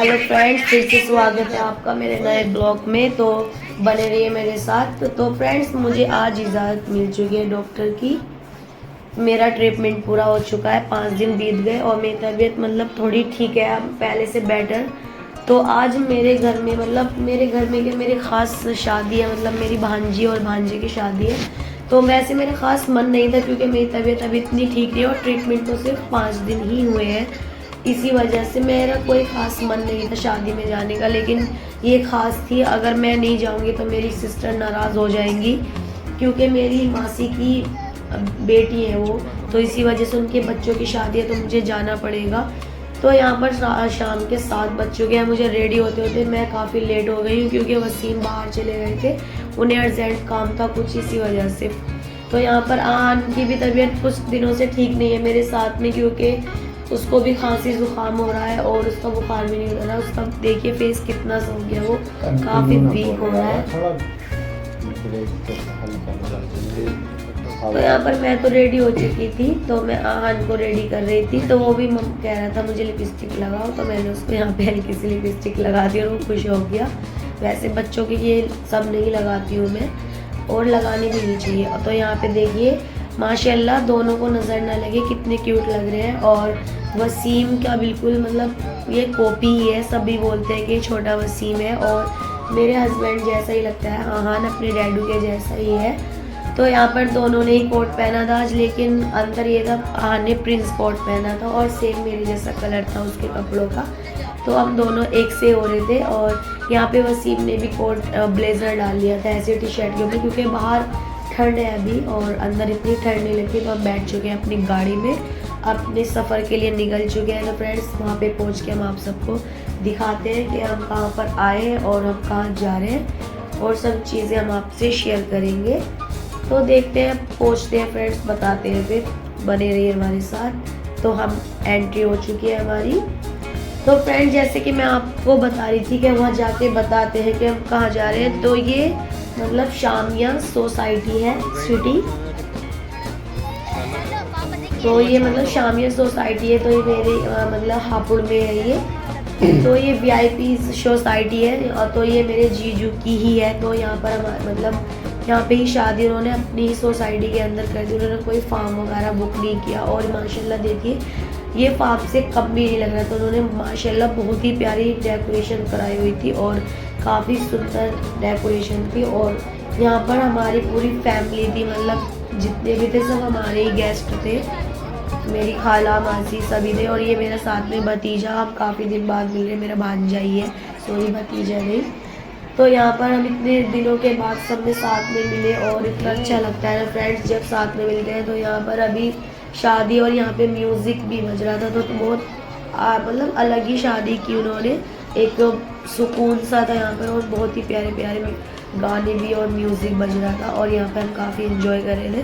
Hello friends, फिर से स्वागत है आपका मेरे नए ब्लॉग में। तो बने रहिए मेरे साथ। तो फ्रेंड्स, मुझे आज इजाज़त मिल चुकी है डॉक्टर की। मेरा ट्रीटमेंट पूरा हो चुका है, 5 दिन बीत गए और मेरी तबीयत मतलब थोड़ी ठीक है अब पहले से बेटर। तो आज मेरे घर में मेरे ख़ास शादी है, मतलब मेरी भांजी और भांजे की शादी है। तो वैसे मेरा ख़ास मन नहीं था क्योंकि मेरी तबीयत अभी इतनी ठीक नहीं है और ट्रीटमेंट तो सिर्फ 5 दिन ही हुए हैं। इसी वजह से मेरा कोई ख़ास मन नहीं था शादी में जाने का, लेकिन ये ख़ास थी। अगर मैं नहीं जाऊंगी तो मेरी सिस्टर नाराज़ हो जाएंगी क्योंकि मेरी मासी की बेटी है वो, तो इसी वजह से उनके बच्चों की शादी है तो मुझे जाना पड़ेगा। तो यहाँ पर शाम के 7 बज चुके हैं। मुझे रेडी होते होते मैं काफ़ी लेट हो गई हूँ क्योंकि वसीम बाहर चले गए थे, उन्हें अर्जेंट काम था कुछ, इसी वजह से। तो यहाँ पर आहान की भी तबीयत कुछ दिनों से ठीक नहीं है मेरे साथ में, क्योंकि उसको भी खांसी जुकाम हो रहा है और उसका बुखार भी नहीं उतर रहा। उसका देखिए फेस कितना सा हो गया, वो काफ़ी वीक हो रहा है। तो यहाँ पर मैं तो रेडी हो चुकी थी, तो मैं आहान को रेडी कर रही थी। तो वो भी कह रहा था मुझे लिपस्टिक लगाओ, तो मैंने उसको यहाँ पे हल्की सी लिपस्टिक लगा दी और वो खुश हो गया। वैसे बच्चों की ये सब नहीं लगाती हूँ मैं, और लगानी भी नहीं चाहिए। तो यहाँ पे देखिए माशाल्लाह दोनों को नज़र ना लगे कितने क्यूट लग रहे हैं। और वसीम का बिल्कुल मतलब ये कॉपी ही है, सभी बोलते हैं कि छोटा वसीम है और मेरे हस्बैंड जैसा ही लगता है। आहान अपने डैडू के जैसा ही है। तो यहाँ पर दोनों ने ही कोट पहना था आज, लेकिन अंतर ये था आहान ने प्रिंस कोट पहना था और सेम मेरे जैसा कलर था उसके कपड़ों का। तो हम दोनों एक से हो रहे थे। और यहाँ पे वसीम ने भी कोट ब्लेज़र डाल लिया था ऐसे टी शर्ट के ऊपर, क्योंकि बाहर ठंड है अभी और अंदर इतनी ठंड नहीं लगती। तो हम बैठ चुके हैं अपनी गाड़ी में, अपने सफ़र के लिए निकल चुके हैं। तो फ्रेंड्स, वहाँ पे पहुँच के हम आप सबको दिखाते हैं कि हम कहाँ पर आए हैं और हम कहाँ जा रहे हैं, और सब चीज़ें हम आपसे शेयर करेंगे। तो देखते हैं, पहुँचते हैं फ्रेंड्स, बताते हैं, फिर बने रहिए हमारे साथ। तो हम एंट्री हो चुकी है हमारी। तो फ्रेंड, जैसे कि मैं आपको बता रही थी कि वहाँ जाके बताते हैं कि हम कहाँ जा रहे हैं। तो ये मतलब शामिया सोसाइटी है सिटी। तो ये मतलब शामिया सोसाइटी है, तो ये मेरे मतलब हापुड़ में है ये। तो ये VIP सोसाइटी है और तो ये मेरे जीजू की ही है। तो यहाँ पर हम मतलब यहाँ पे ही शादी उन्होंने अपनी ही सोसाइटी के अंदर कर दी। उन्होंने कोई फार्म वगैरह बुक नहीं किया और माशाल्लाह देखिए ये फार्म से कम भी नहीं लग रहा था। उन्होंने माशाल्लाह बहुत ही प्यारी डेकोरेशन कराई हुई थी और काफ़ी सुंदर डेकोरेशन थी। और यहाँ पर हमारी पूरी फैमिली थी, मतलब जितने भी थे सब हमारे ही गेस्ट थे, मेरी खाला मासी सभी थे। और ये मेरा साथ में भतीजा, हम काफ़ी दिन बाद मिल रहे, मेरा भांजा ही है, सॉरी भतीजा नहीं। तो यहाँ पर हम इतने दिनों के बाद सब में साथ में मिले और इतना अच्छा लगता है ना फ्रेंड्स जब साथ में मिलते हैं। तो यहाँ पर अभी शादी और यहाँ पे म्यूज़िक भी बज रहा था, तो बहुत मतलब अलग ही शादी की उन्होंने, एक सुकून सा था यहाँ पर और बहुत ही प्यारे प्यारे गाने भी और म्यूज़िक बज रहा था और यहाँ पर हम काफ़ी इन्जॉय कर रहे थे।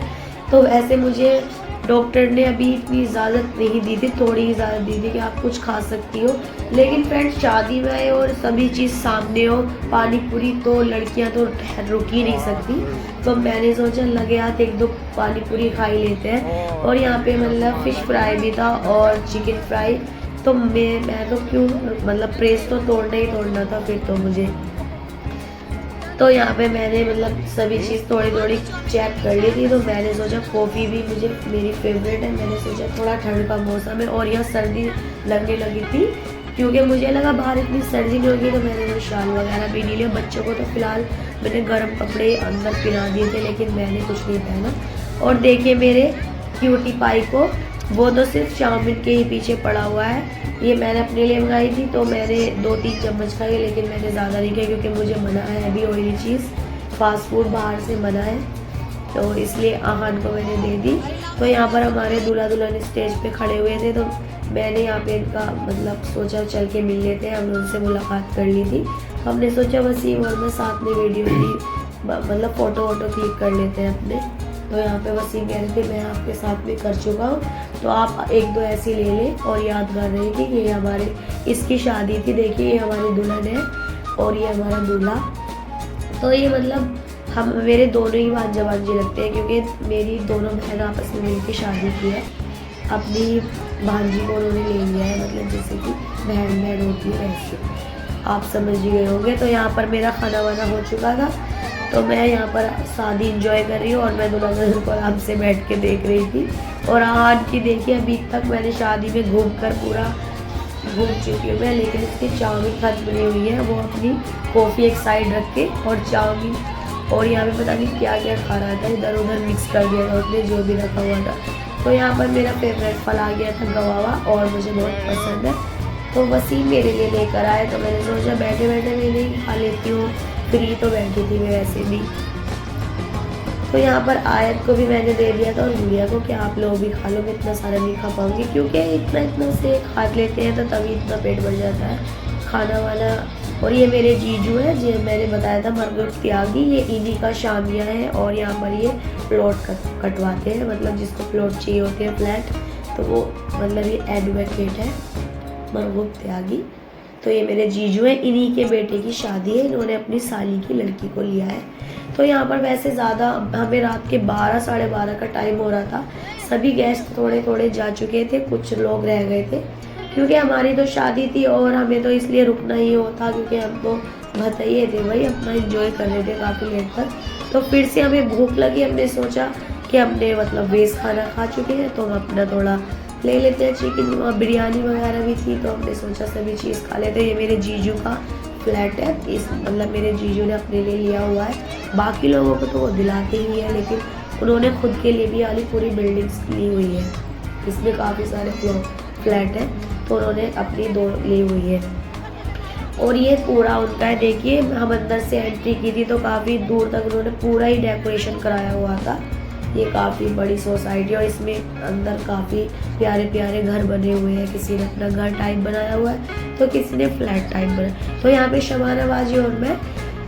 तो ऐसे मुझे डॉक्टर ने अभी इतनी इजाज़त नहीं दी थी, थोड़ी इजाज़त दी थी कि आप कुछ खा सकती हो, लेकिन फ्रेंड्स शादी में आए और सभी चीज़ सामने हो, पानी पूरी, तो लड़कियां तो रुक ही नहीं सकती। तो मैंने सोचा लगे हाथ 1-2 पानी पूरी खा ही लेते हैं। और यहाँ पे मतलब फ़िश फ्राई भी था और चिकन फ्राई। तो मैं तो क्यों मतलब प्रेस तो तोड़ना ही तोड़ना था फिर तो मुझे। तो यहाँ पे मैंने मतलब सभी चीज़ थोड़ी थोड़ी चेक कर ली थी। तो मैंने सोचा कॉफ़ी भी मुझे मेरी फेवरेट है, मैंने सोचा थोड़ा ठंड का मौसम है और यहाँ सर्दी लगने लगी थी क्योंकि मुझे लगा बाहर इतनी सर्दी नहीं होगी। तो मैंने वो शाल वगैरह भी नहीं लिया। बच्चों को तो फ़िलहाल मैंने गर्म कपड़े अंदर पहना दिए थे, लेकिन मैंने कुछ नहीं पहना। और देखिए मेरे क्यूटी पाई को, वो तो सिर्फ चाउमीन के ही पीछे पड़ा हुआ है। ये मैंने अपने लिए मंगाई थी, तो मैंने 2-3 चम्मच खाई, लेकिन मैंने ज़्यादा नहीं खाई क्योंकि मुझे मना है अभी ऑयली चीज़, फास्ट फूड बाहर से मना है, तो इसलिए आहान को मैंने दे दी। तो यहाँ पर हमारे दूल्हा दुल्हन स्टेज पे खड़े हुए थे, तो मैंने यहाँ पे इनका मतलब सोचा चल के मिल लेते हैं। हमने उनसे मुलाकात कर ली थी। हमने सोचा वसीम और मैं साथ में वीडियो की मतलब फ़ोटो वोटो क्लिक कर लेते हैं अपने। तो यहाँ पे वसीम कह रहे थे मैं आपके साथ में कर चुका हूँ, तो आप 1-2 ऐसी ले लें। और याद कर रही थी कि ये हमारे इसकी शादी थी, देखिए ये हमारी दुल्हन है और ये हमारा दूल्हा। तो ये मतलब हम मेरे दोनों ही भांजा भांजी लगते हैं क्योंकि मेरी दोनों बहन आपस में मिलकर शादी की है। अपनी भांजी को उन्होंने ले लिया है, मतलब जैसे कि बहन होती है वैसे। आप समझ ही गए होंगे। तो यहाँ पर मेरा खाना वाना हो चुका था, तो मैं यहाँ पर शादी इंजॉय कर रही हूँ और मैं दुल्हन को आराम से बैठ के देख रही थी। और आहान की देखिए, अभी तक मैंने शादी में घूम कर पूरा घूम चुकी हूँ मैं, लेकिन इसकी चाउमीन खत्म नहीं हुई है। वो अपनी कॉफ़ी एक साइड रख के और चाउमीन और यहाँ पे पता नहीं क्या क्या खा रहा था, इधर उधर मिक्स कर दिया था उसने जो भी रखा हुआ था। तो यहाँ पर मेरा फेवरेट फल आ गया था गवावा, और मुझे बहुत पसंद है। तो वसीम मेरे लिए लेकर आए, तो मैंने सोचा बैठे बैठे मैं नहीं खा लेती हूँ, फ्री तो बैठी थी मैं वैसे भी। तो यहाँ पर आयत को भी मैंने दे दिया था और गुड़िया को कि आप लोग भी खा लो, मैं इतना सारा नहीं खा पाऊँगी, क्योंकि इतना से खा लेते हैं तो तभी इतना पेट भर जाता है खाना वाला। और ये मेरे जीजू है, जो मैंने बताया था मरगुब त्यागी, ये इन्हीं का शामिया है। और यहाँ पर ये प्लॉट कटवाते हैं, मतलब जिसको प्लॉट चाहिए होते हैं फ्लैट, तो वो मतलब ये एडवोकेट है मरगुब त्यागी। तो ये मेरे जीजू हैं, इन्हीं के बेटे की शादी है, इन्होंने अपनी साली की लड़की को लिया है। तो यहाँ पर वैसे ज़्यादा हमें रात के 12 साढ़े 12 का टाइम हो रहा था, सभी गेस्ट थोड़े थोड़े जा चुके थे, कुछ लोग रह गए थे, क्योंकि हमारी तो शादी थी और हमें तो इसलिए रुकना ही होता, क्योंकि हम तो भतैये थे भाई, अपना एंजॉय कर रहे थे काफ़ी लेट तक। तो फिर से हमें भूख लगी, हमने सोचा कि हमने मतलब वेज खाना खा चुके हैं तो हम अपना थोड़ा ले लेते हैं, चिकन बिरयानी वगैरह भी थी, तो हमने सोचा सभी चीज़ खा लेते हैं। ये मेरे जीजू का फ्लैट है, इस मतलब मेरे जीजू ने अपने लिए लिया हुआ है, बाकी लोगों को तो वो दिलाते ही है, लेकिन उन्होंने खुद के लिए भी वाली पूरी बिल्डिंग्स ली हुई है, इसमें काफ़ी सारे फ्लैट हैं, तो उन्होंने अपनी 2 ली हुई है। और ये पूरा उनका है, देखिए हम अंदर से एंट्री की थी तो काफ़ी दूर तक उन्होंने पूरा ही डेकोरेशन कराया हुआ था। ये काफ़ी बड़ी सोसाइटी और इसमें अंदर काफ़ी प्यारे प्यारे घर बने हुए हैं, किसी ने अपना घर टाइप बनाया हुआ है तो किसी ने फ्लैट टाइप बनाया। तो यहाँ पे शबाना बाजी और मैं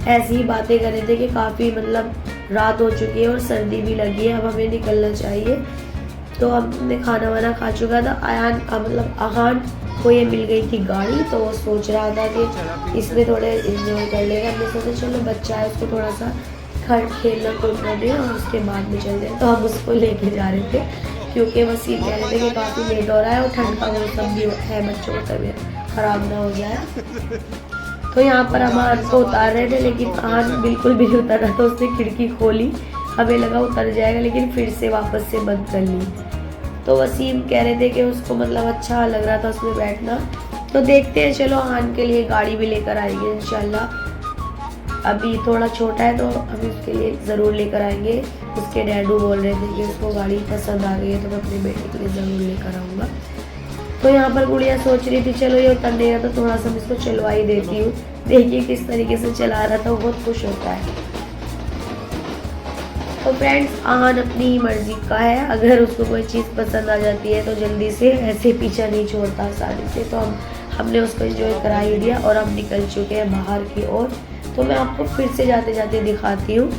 ऐसी ही बातें कर रहे थे कि काफ़ी मतलब रात हो चुकी है और सर्दी भी लगी है, अब हमें निकलना चाहिए। तो हमने खाना वाना खा चुका था। आहान को ये मिल गई थी गाड़ी, तो वो सोच रहा था कि इसमें थोड़े इंजॉय कर लेगा। हमने सोचा चलो बच्चा है, उसको थोड़ा सा खेलना कूदना दें और उसके बाद में चलते हैं। तो हम उसको लेके जा रहे थे, क्योंकि वसीम कह रहे थे कि काफ़ी लेट हो रहा है और ठंड का मौसम भी है, बच्चों को तबीयत ख़राब ना हो जाए। तो यहाँ पर हम आहान को उतार रहे थे, लेकिन आहान बिल्कुल भी नहीं उतर रहा था, उसने खिड़की खोली, हमें लगा उतर जाएगा, लेकिन फिर से वापस से बंद कर ली। तो वसीम कह रहे थे कि उसको मतलब अच्छा लग रहा था उसमें बैठना, तो देखते हैं, चलो आहान के लिए गाड़ी भी लेकर आएंगे इंशाल्लाह। अभी थोड़ा छोटा है तो हम उसके लिए ज़रूर लेकर आएंगे। उसके डैडू बोल रहे थे कि उसको गाड़ी पसंद आ गई है, तो मैं अपने बेटे के लिए ज़रूर लेकर आऊँगा। तो यहाँ पर गुड़िया सोच रही थी चलो ये उतर नहीं रहा तो थोड़ा सा मैं इसको चलवा ही देती हूँ। देखिए किस तरीके से चला रहा था, वो बहुत खुश होता है। तो फ्रेंड्स, आहान अपनी मर्जी का है, अगर उसको कोई चीज़ पसंद आ जाती है तो जल्दी से ऐसे पीछा नहीं छोड़ता आसानी से। तो हमने उसको एंजॉय करा ही दिया और हम निकल चुके हैं बाहर की ओर। तो मैं आपको फिर से जाते जाते दिखाती हूँ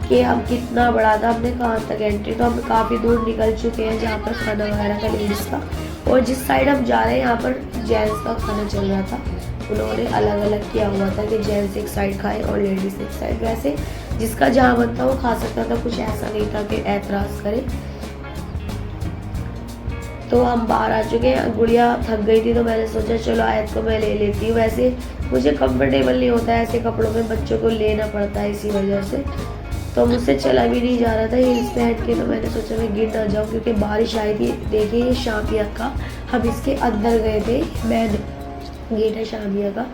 कि हम कितना बड़ा था, हमने कहाँ तक एंट्री। तो हम काफ़ी दूर निकल चुके हैं जहाँ पर खाना वगैरह का लेडीज़ का, और जिस साइड हम जा रहे हैं यहाँ पर जेंट्स का खाना चल रहा था। उन्होंने अलग अलग किया हुआ था कि जेंट्स एक साइड खाए और लेडीज़ एक साइड, वैसे जिसका जहाँ मन था वो खा सकता था, कुछ ऐसा नहीं था कि ऐतराज़ करे। तो हम बाहर आ चुके हैं। गुड़िया थक गई थी तो मैंने सोचा चलो आयत को मैं ले लेती हूँ। वैसे मुझे कंफर्टेबल नहीं होता है ऐसे कपड़ों में, बच्चों को लेना पड़ता है इसी वजह से, तो मुझसे चला भी नहीं जा रहा था हील्स पहन के। तो मैंने सोचा मैं गिर ना जाऊँ, क्योंकि बारिश आई थी। देखिए ये शामिया का, हम इसके अंदर गए थे, मेन गेट है शामिया का।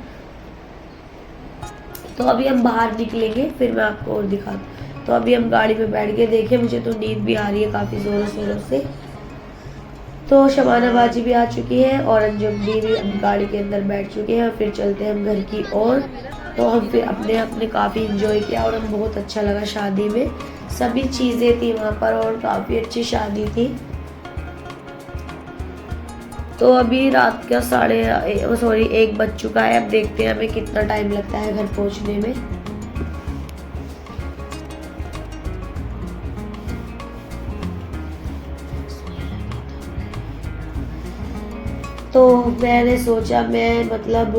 तो अभी हम बाहर निकलेंगे फिर मैं आपको और दिखाती। तो अभी हम गाड़ी में बैठ के, देखे मुझे तो नींद भी आ रही है काफ़ी ज़ोरों शोरों से। तो शबाना बाजी भी आ चुकी है और अंजुम दी भी गाड़ी के अंदर बैठ चुके हैं। फिर चलते हैं हम घर की ओर। तो हम फिर अपने काफ़ी इंजॉय किया और हम बहुत अच्छा लगा। शादी में सभी चीज़ें थी वहाँ पर और काफ़ी अच्छी शादी थी। तो अभी रात का 1 बज चुका है। अब देखते हैं हमें कितना टाइम लगता है घर पहुँचने में। तो मैंने सोचा मैं मतलब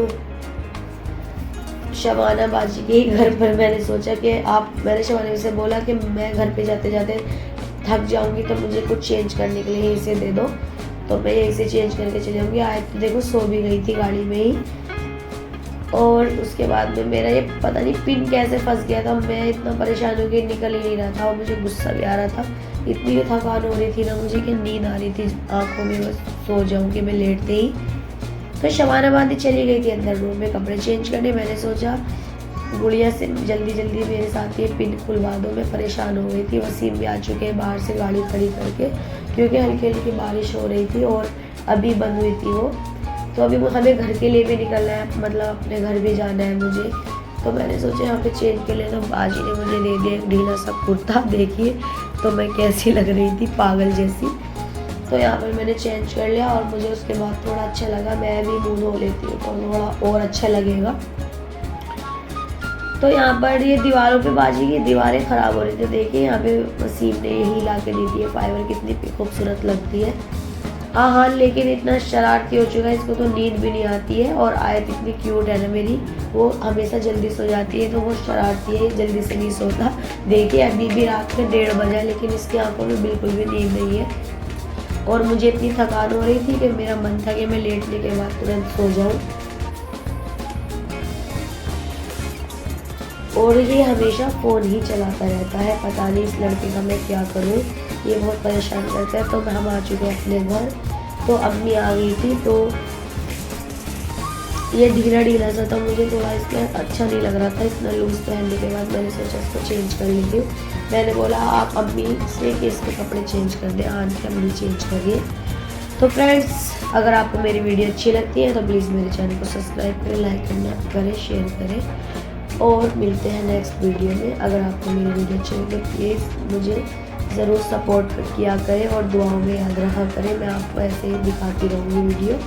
शबाना बाजी के घर पर मैंने सोचा कि मैंने शबाना से बोला कि मैं घर पे जाते जाते थक जाऊंगी तो मुझे कुछ चेंज करने के लिए यहीं से दे दो, तो मैं यहीं से चेंज करके चली जाऊंगी। आज तो देखो सो भी गई थी गाड़ी में ही। और उसके बाद में मेरा ये पता नहीं पिन कैसे फंस गया था, मैं इतना परेशान हो गई, निकल ही नहीं रहा था और मुझे गुस्सा भी आ रहा था। इतनी थकान हो रही थी ना मुझे कि नींद आ रही थी आंखों में, बस सो जाऊँ कि मैं लेटते ही। तो शबाना बांधी चली गई थी अंदर रूम में कपड़े चेंज करने। मैंने सोचा गुड़िया से जल्दी जल्दी मेरे साथ ये पिन खुलवा दो, मैं परेशान हो गई थी। वसीम भी आ चुके हैं बाहर से गाड़ी खड़ी करके, क्योंकि हल्की हल्की बारिश हो रही थी और अभी बंद हुई थी वो। तो अभी हमें घर के लिए भी निकलना है, मतलब अपने घर भी जाना है मुझे। तो मैंने सोचा यहाँ पे चेंज के लिए ना बाजी ने मुझे दे दिया एक ढीला सा कुर्ता, देखिए तो मैं कैसी लग रही थी, पागल जैसी। तो यहाँ पर मैंने चेंज कर लिया और मुझे उसके बाद थोड़ा अच्छा लगा। मैं भी मुँह धो लेती हूँ तो थोड़ा और अच्छा लगेगा। तो यहाँ पर ये दीवारों पे बाजी की दीवारें ख़राब हो रही थी, देखिए यहाँ पे वसीम ने यही ला के दी थी फाइबर, कितनी खूबसूरत लगती है। हाँ, लेकिन इतना शरारती हो चुका है, इसको तो नींद भी नहीं आती है। और आयत इतनी क्यूट है ना मेरी, वो हमेशा जल्दी सो जाती है, तो वो शरारती है, जल्दी से नहीं सोता। देखिए अभी भी रात में 1:30 बजा, लेकिन इसकी आंखों में बिल्कुल भी नींद नहीं है। और मुझे इतनी थकान हो रही थी कि मेरा मन था कि मैं लेटने के बाद तुरंत सो जाऊँ। और ये हमेशा फ़ोन ही चलाता रहता है, पता नहीं इस लड़के का मैं क्या करूँ, ये बहुत परेशान करता है। तो हम आ चुके हैं अपने घर, तो अम्मी आ गई थी, तो ये ढीला ढीला सा था, मुझे थोड़ा इसमें अच्छा नहीं लग रहा था। इतना लूज़ पहनने के बाद मैंने सोचा इसको चेंज कर लेती हूँ। मैंने बोला आप अम्मी से कि इसके कपड़े चेंज कर दें, आंटी अम्मी चेंज करिए। तो फ्रेंड्स, अगर आपको मेरी वीडियो अच्छी लगती है तो प्लीज़ मेरे चैनल को सब्सक्राइब करें, लाइक करें, शेयर करें और मिलते हैं नेक्स्ट वीडियो में। अगर आपको मेरी वीडियो अच्छी लगे तो प्लीज़ मुझे ज़रूर सपोर्ट किया करें और दुआओं में याद रखा करें। मैं आपको ऐसे ही दिखाती रहूँगी वीडियो।